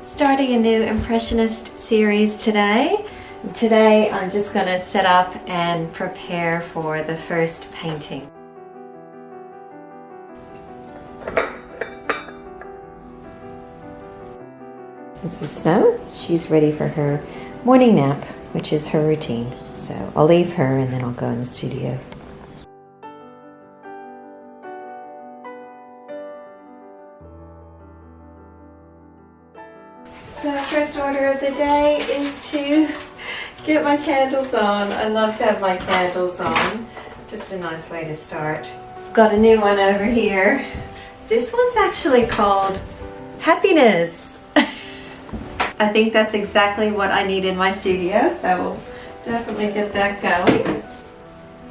Starting a new Impressionist series today. Today I'm just going to set up and prepare for the first painting. This is Snow. She's ready for her morning nap, which is her routine. So I'll leave her and then I'll go in the studio. So first order of the day is to get my candles on. I love to have my candles on. Just a nice way to start. Got a new one over here. This one's actually called Happiness. I think that's exactly what I need in my studio, so we'll definitely get that going.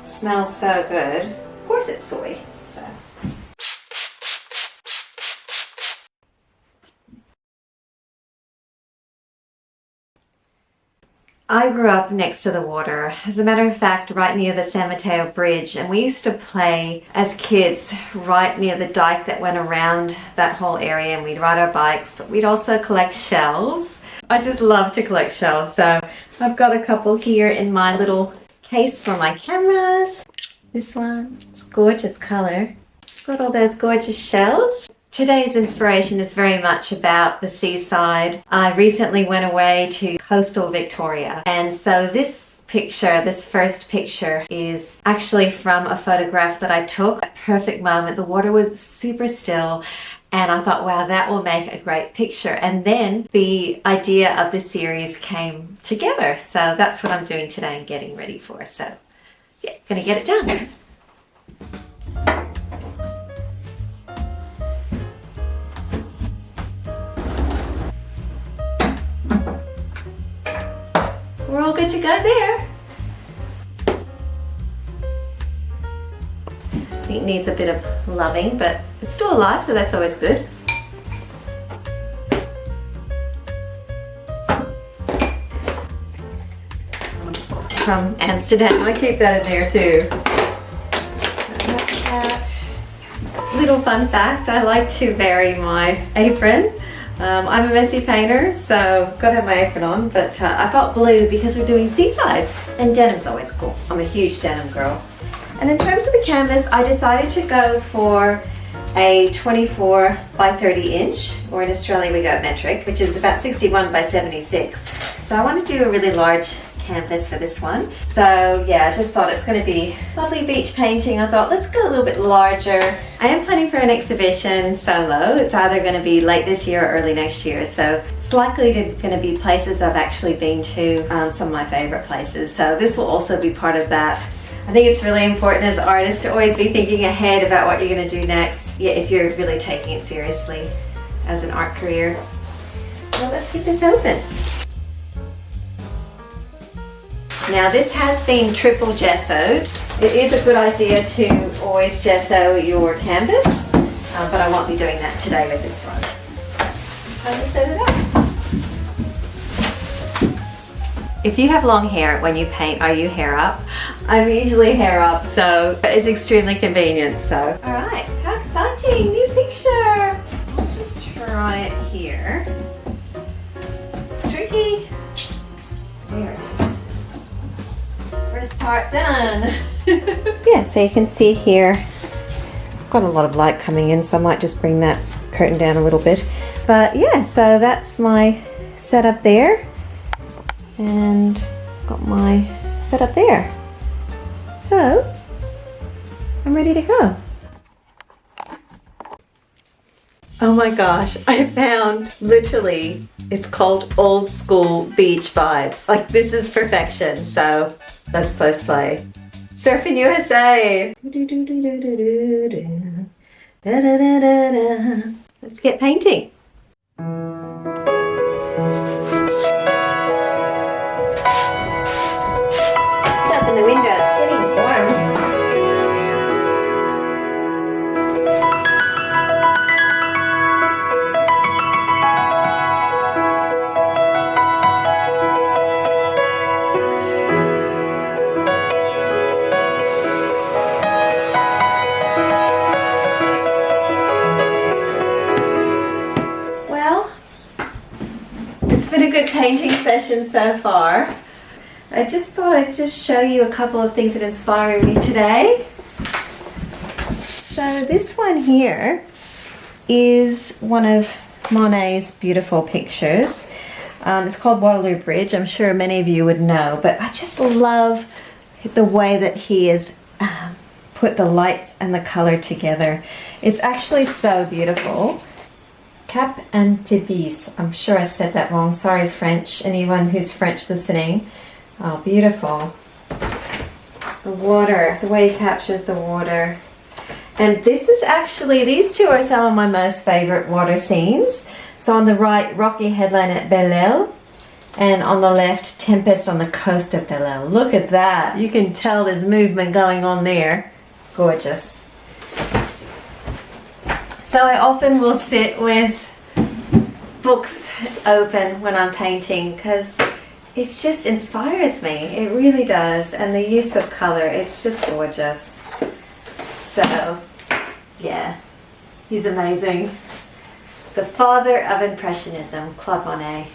Smells so good. Of course it's soy. I grew up next to the water. As a matter of fact, right near the San Mateo Bridge, and we used to play as kids right near the dike that went around that whole area, and we'd ride our bikes, but we'd also collect shells. I just love to collect shells, so I've got a couple here in my little case for my cameras. This one, it's a gorgeous color. Got all those gorgeous shells. Today's inspiration is very much about the seaside. I recently went away to coastal Victoria, and so this picture, this first picture, is actually from a photograph that I took. A perfect moment. The water was super still, and I thought, wow, that will make a great picture. And then the idea of the series came together. So that's what I'm doing today and getting ready for. So yeah, gonna get it done. We're all good to go there. I think it needs a bit of loving, but it's still alive, so that's always good. It's from Amsterdam, I keep that in there too. So that's that. Little fun fact, I like to vary my apron. I'm a messy painter, so got to have my apron on, but I thought blue because we're doing seaside, and denim's always cool. I'm a huge denim girl. And in terms of the canvas, I decided to go for a 24 by 30 inch, or in Australia we go metric, which is about 61 by 76. So I want to do a really large canvas for this one. So yeah, I just thought it's going to be lovely beach painting. I thought let's go a little bit larger. I am planning for an exhibition solo. It's either going to be late this year or early next year, so it's likely going to be places I've actually been to, some of my favorite places. So this will also be part of that. I think it's really important as artists to always be thinking ahead about what you're going to do next, yeah, if you're really taking it seriously as an art career. Well, let's get this open. Now this has been triple gessoed. It is a good idea to always gesso your canvas, but I won't be doing that today with this one. Time to set it up. If you have long hair when you paint, are you hair up? I'm usually hair up, so it's extremely convenient. So, all right, how exciting, new picture. I'll just try it here. It's tricky. There it is. First part done. Yeah, so you can see here, I've got a lot of light coming in, so I might just bring that curtain down a little bit. But yeah, so that's my setup there, and got my setup there. So I'm ready to go. Oh my gosh, I found literally, it's called old school beach vibes. Like this is perfection. So let's press play. Surfing USA. Let's get painting. Just open the window, it's getting warm. good painting session so far. I just thought I'd just show you a couple of things that inspire me today. So this one here is one of Monet's beautiful pictures. It's called Waterloo Bridge. I'm sure many of you would know, but I just love the way that he has put the lights and the color together. It's actually so beautiful. Cap and Tibis. I'm sure I said that wrong. Sorry, French. Anyone who's French listening. Oh, beautiful. The water, the way he captures the water. And this is actually, these two are some of my most favorite water scenes. So on the right, rocky headland at Belle-Île, and on the left, tempest on the coast of Belle-Île. Look at that. You can tell there's movement going on there. Gorgeous. So I often will sit with books open when I'm painting because it just inspires me. It really does. And the use of color, it's just gorgeous. So, yeah, he's amazing. The father of Impressionism, Claude Monet.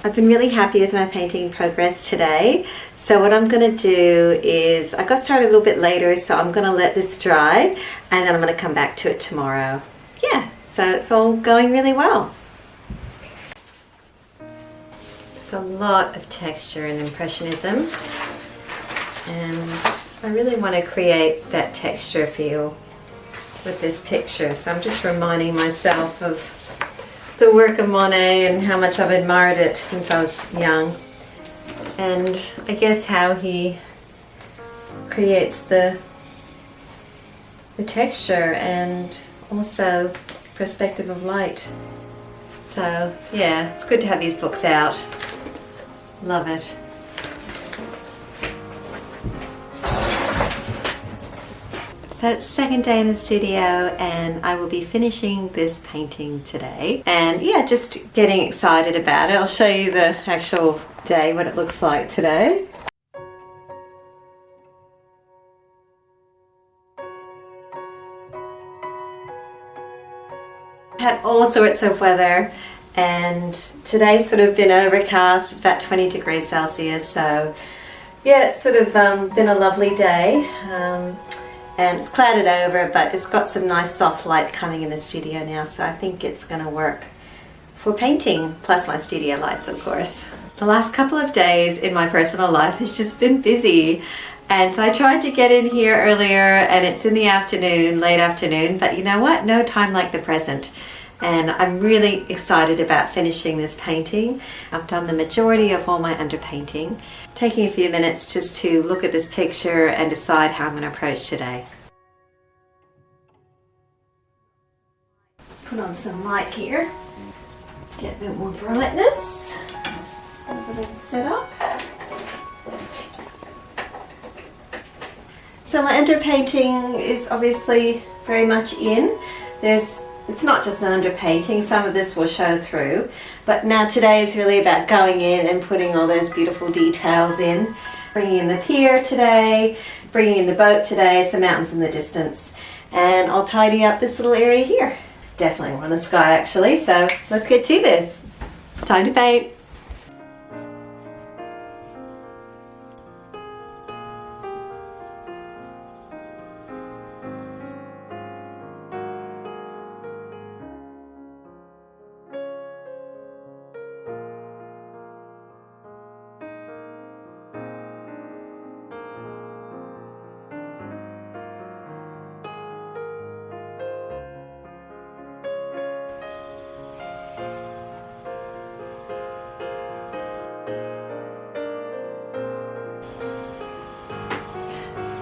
I've been really happy with my painting progress today. So what I'm going to do is, I got started a little bit later, so I'm going to let this dry and then I'm going to come back to it tomorrow. Yeah, so it's all going really well. There's a lot of texture in Impressionism and I really want to create that texture feel with this picture. So I'm just reminding myself of the work of Monet and how much I've admired it since I was young. And I guess how he creates the texture and also perspective of light. So yeah, it's good to have these books out. Love it. So it's the second day in the studio and I will be finishing this painting today. And yeah, just getting excited about it. I'll show you the actual day, what it looks like today. Had all sorts of weather and today's sort of been overcast. It's about 20 degrees Celsius. So yeah, it's sort of been a lovely day. And it's clouded over, but it's got some nice soft light coming in the studio now, so I think it's going to work for painting, plus my studio lights, of course. The last couple of days in my personal life has just been busy, and so I tried to get in here earlier, and it's in the afternoon, late afternoon, but you know what? No time like the present. And I'm really excited about finishing this painting. I've done the majority of all my underpainting. Taking a few minutes just to look at this picture and decide how I'm going to approach today. Put on some light here. Get a bit more brightness. Have a little setup. So my underpainting is obviously very much in. It's not just an underpainting, some of this will show through, but now today is really about going in and putting all those beautiful details in. Bringing in the pier today, bringing in the boat today, some mountains in the distance, and I'll tidy up this little area here. Definitely want a sky actually, so let's get to this. Time to paint.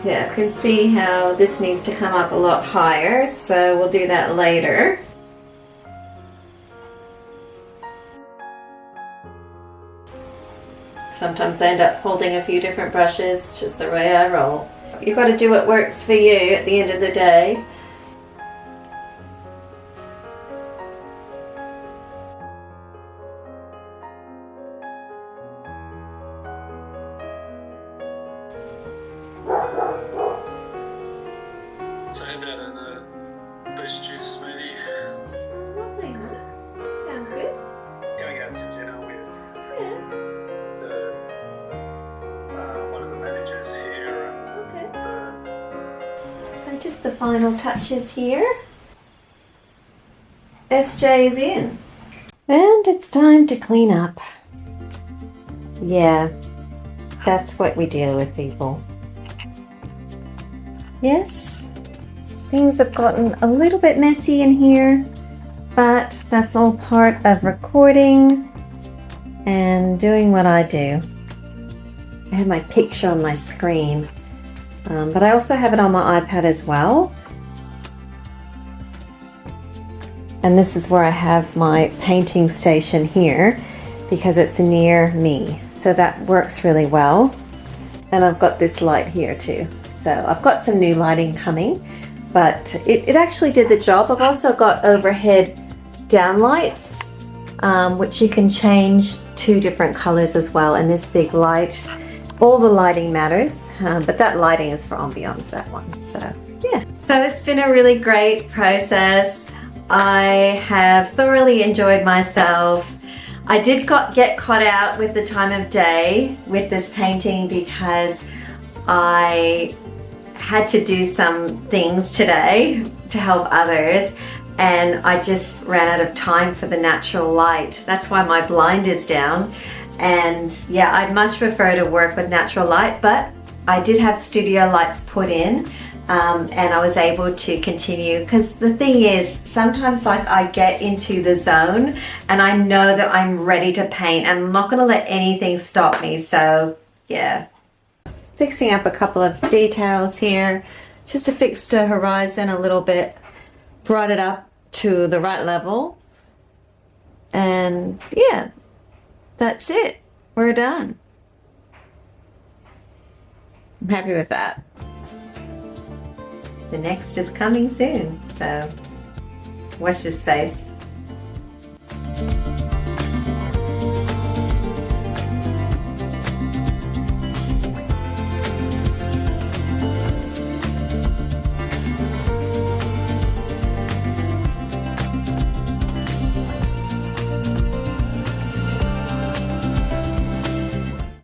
Yeah, I can see how this needs to come up a lot higher, so we'll do that later. Sometimes I end up holding a few different brushes, just the way I roll. You've got to do what works for you at the end of the day. So I had that in a boost juice smoothie. Lovely, huh? Sounds good. So just the final touches here. SJ is in. And it's time to clean up. Yeah, that's what we deal with, people. Yes, things have gotten a little bit messy in here, but that's all part of recording and doing what I do. I have my picture on my screen, but I also have it on my iPad as well. And this is where I have my painting station here because it's near me. So that works really well. And I've got this light here too. So I've got some new lighting coming, but it actually did the job. I've also got overhead downlights, which you can change to different colors as well. And this big light, all the lighting matters, but that lighting is for ambiance, that one. So yeah, so it's been a really great process. I have thoroughly enjoyed myself. I did get caught out with the time of day with this painting because I had to do some things today to help others, and I just ran out of time for the natural light. That's why my blind is down. And yeah, I'd much prefer to work with natural light, but I did have studio lights put in. And I was able to continue, because the thing is, sometimes like I get into the zone and I know that I'm ready to paint and I'm not going to let anything stop me. So yeah, fixing up a couple of details here just to fix the horizon a little bit, brought it up to the right level, and yeah, that's it. We're done. I'm happy with that. The next is coming soon, so watch this space.